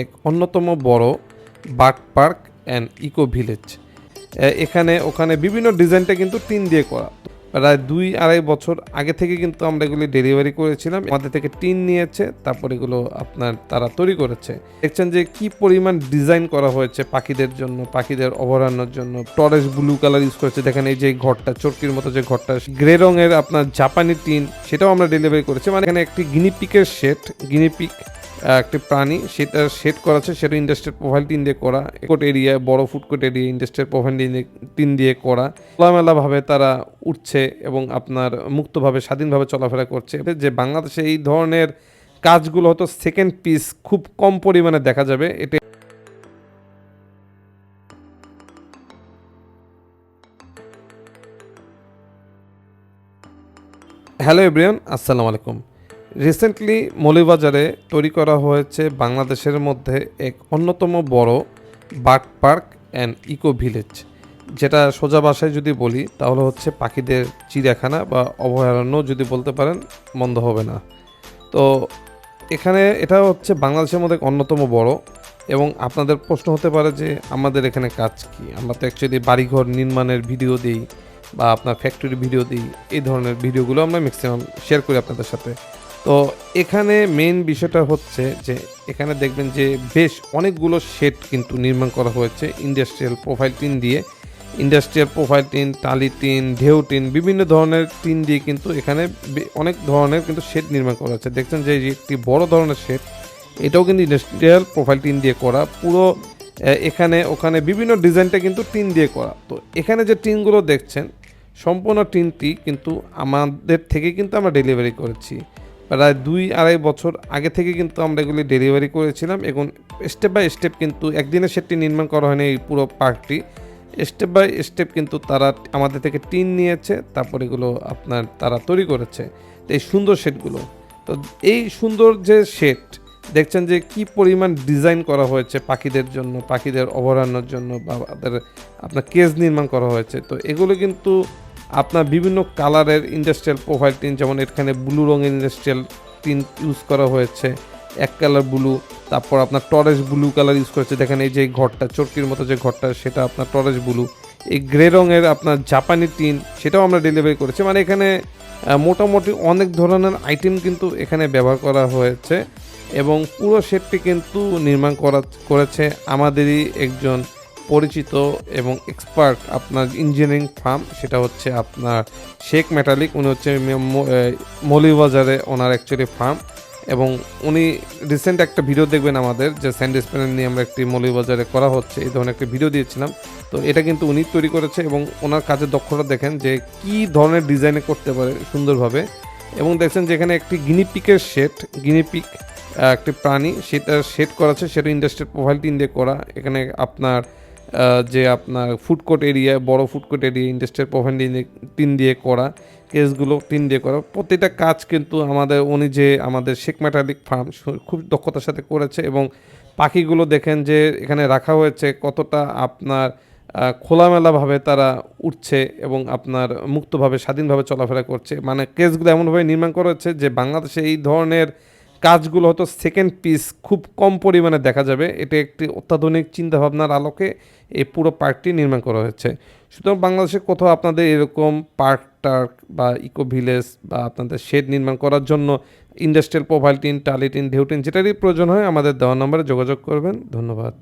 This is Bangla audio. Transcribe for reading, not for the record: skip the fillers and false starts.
এক অন্যতম বড় bird park and eco village. এখানে ওখানে বিভিন্ন ডিজাইনটা কিন্তু টিন দিয়ে করা। প্রায় 2-2.5 বছর আগে থেকে কিন্তু আমরা এগুলি ডেলিভারি করেছিলাম। আমাদের থেকে টিন নিয়েছে, তারপর এগুলো তারা তৈরি করেছে। দেখছেন যে কি পরিমাণ ডিজাইন করা হয়েছে পাখিদের জন্য, পাখিদের অভয়ারণ্যের জন্য। টরেস ব্লু কালার ইউজ করেছে। দেখেন এই যে ঘরটা, চরকির মতো যে ঘরটা, গ্রে রঙের জাপানি টিন, সেটাও আমরা ডেলিভারি করেছি। মানে এখানে একটি গিনিপিকের সেট, গিনিপিক একটি প্রাণী, সেটা সেট করা আছে, সেটা ইন্ডাস্ট্রিয়াল প্রোফাইল টিন দিয়ে করা। কোট এরিয়া, বড় food court area industrial profile tin দিয়ে করা। খোলামেলাভাবে তারা উঠছে এবং মুক্তভাবে স্বাধীনভাবে চলাফেরা করছে। যে বাংলাদেশে এই ধরনের কাজগুলো হয়তো সেকেন্ড পিস খুব কম পরিমাণে দেখা যাবে। এটা হ্যালো এভরিওয়ান, আসসালামু আলাইকুম। রিসেন্টলি মৌলভীবাজারে তৈরি করা হয়েছে বাংলাদেশের মধ্যে এক অন্যতম বড় bird park and eco village, যেটা সোজা ভাষায় যদি বলি তাহলে হচ্ছে পাখিদের চিড়িয়াখানা বা অভয়ারণ্য যদি বলতে পারেন, মন্দ হবে না। তো এটা হচ্ছে বাংলাদেশের মধ্যে অন্যতম বড়। এবং আপনাদের প্রশ্ন হতে পারে যে আমাদের এখানে কাজ কি? আমরা তো অ্যাকচুয়ালি বাড়িঘর নির্মাণের ভিডিও দিই বা আপনার ফ্যাক্টরি ভিডিও দিই, এই ধরনের ভিডিওগুলো আমরা ম্যাক্সিমাম শেয়ার করি আপনাদের সাথে। তো এখানে মেইন বিষয়টা হচ্ছে যে এখানে দেখবেন যে বেশ অনেকগুলো শেড কিন্তু নির্মাণ করা হয়েছে ইন্ডাস্ট্রিয়াল প্রোফাইল টিন দিয়ে। ইন্ডাস্ট্রিয়াল প্রোফাইল টিন, টালি টিন, ঢেউ টিন, বিভিন্ন ধরনের টিন দিয়ে কিন্তু এখানে অনেক ধরনের কিন্তু শেড নির্মাণ করা হচ্ছে। দেখছেন যে একটি বড় ধরনের শেড, এটাও কিন্তু ইন্ডাস্ট্রিয়াল প্রোফাইল টিন দিয়ে করা। পুরো এখানে ওখানে বিভিন্ন ডিজাইনটা কিন্তু টিন দিয়ে করা। তো এখানে যে টিনগুলো দেখছেন, সম্পূর্ণ টিনটি কিন্তু আমাদের থেকে কিন্তু আমরা ডেলিভারি করেছি। প্রায় 2-2.5 বছর আগে থেকে কিন্তু আমরা এগুলি ডেলিভারি করেছিলাম। এখন স্টেপ বাই স্টেপ কিন্তু একদিনে সেটটি নির্মাণ করা হয়নি। এই পুরো পার্কটি স্টেপ বাই স্টেপ কিন্তু তারা আমাদের থেকে টিন নিয়েছে, তারপর এগুলো তারা তৈরি করেছে। তো এই সুন্দর শেডগুলো, তো এই সুন্দর যে শেড দেখছেন যে কি পরিমাণ ডিজাইন করা হয়েছে পাখিদের জন্য, পাখিদের অভয়ারণ্যের জন্য, বা আপনার কেজ নির্মাণ করা হয়েছে। তো এগুলো কিন্তু বিভিন্ন কালারের ইন্ডাস্ট্রিয়াল প্রোফাইল টিন, যেমন এখানে ব্লু রঙের ইন্ডাস্ট্রিয়াল টিন ইউজ করা হয়েছে, এক কালার ব্লু। তারপর টরেস ব্লু কালার ইউজ করেছে। দেখেন এই যে ঘরটা, চরকির মতো যে ঘরটা, সেটা টরেস ব্লু। এই গ্রে রঙের জাপানি টিন, সেটাও আমরা ডেলিভারি করেছি। মানে এখানে মোটামুটি অনেক ধরনের আইটেম কিন্তু এখানে ব্যবহার করা হয়েছে। এবং পুরো সেটটি কিন্তু নির্মাণ করেছে আমাদেরই একজন পরিচিত এবং এক্সপার্ট ইঞ্জিনিয়ারিং ফার্ম, সেটা হচ্ছে শেখ মেটালিক। উনি হচ্ছে মৌলভীবাজারে ওনার অ্যাকচুয়ালি ফার্ম। এবং উনি রিসেন্ট একটা ভিডিও দেখবেন আমাদের, যে স্যান্ড স্প্যানার নিয়ে আমরা একটি মৌলভীবাজারে করা হচ্ছে, এই ধরনের একটা ভিডিও দিয়েছিলাম। তো এটা কিন্তু উনি তৈরি করেছে এবং ওনার কাজের দক্ষতা দেখেন যে কি ধরনের ডিজাইনে করতে পারে সুন্দরভাবে। এবং দেখছেন যে এখানে একটি গিনিপিকের সেট, গিনিপিক একটি প্রাণী, সেটা সেট করা আছে, সেটা ইন্ডাস্ট্রিয়াল প্রোফাইল টিন দিয়ে করা। এখানে ফুডকোর্ট এরিয়া, বড় food court area industrial profile tin দিয়ে করা, কেসগুলো টিন দিয়ে করা। প্রত্যেকটা কাজ কিন্তু আমাদের শেখ মেটালিক ফার্ম খুব দক্ষতার সাথে করেছে। এবং পাখিগুলো দেখেন যে এখানে রাখা হয়েছে, কতটা খোলামেলাভাবে তারা উঠছে এবং মুক্তভাবে স্বাধীনভাবে চলাফেরা করছে। মানে কেসগুলো এমনভাবে নির্মাণ করা হচ্ছে যে বাংলাদেশে এই ধরনের কাজগুলো হয়তো সেকেন্ড পিস খুব কম পরিমাণে দেখা যাবে। এটা একটি অত্যাধুনিক চিন্তাভাবনার আলোকে এই পুরো পার্কটি নির্মাণ করা হয়েছে। সুতরাং বাংলাদেশে কোথাও আপনাদের এরকম পার্ক টার্ক বা ইকো ভিলেজ বা আপনাদের শেড নির্মাণ করার জন্য ইন্ডাস্ট্রিয়াল প্রোফাইল টিন, টালি টিন, ঢেউ টিন, যেটারই প্রয়োজন হয় আমাদের দেওয়া নম্বরে যোগাযোগ করবেন। ধন্যবাদ।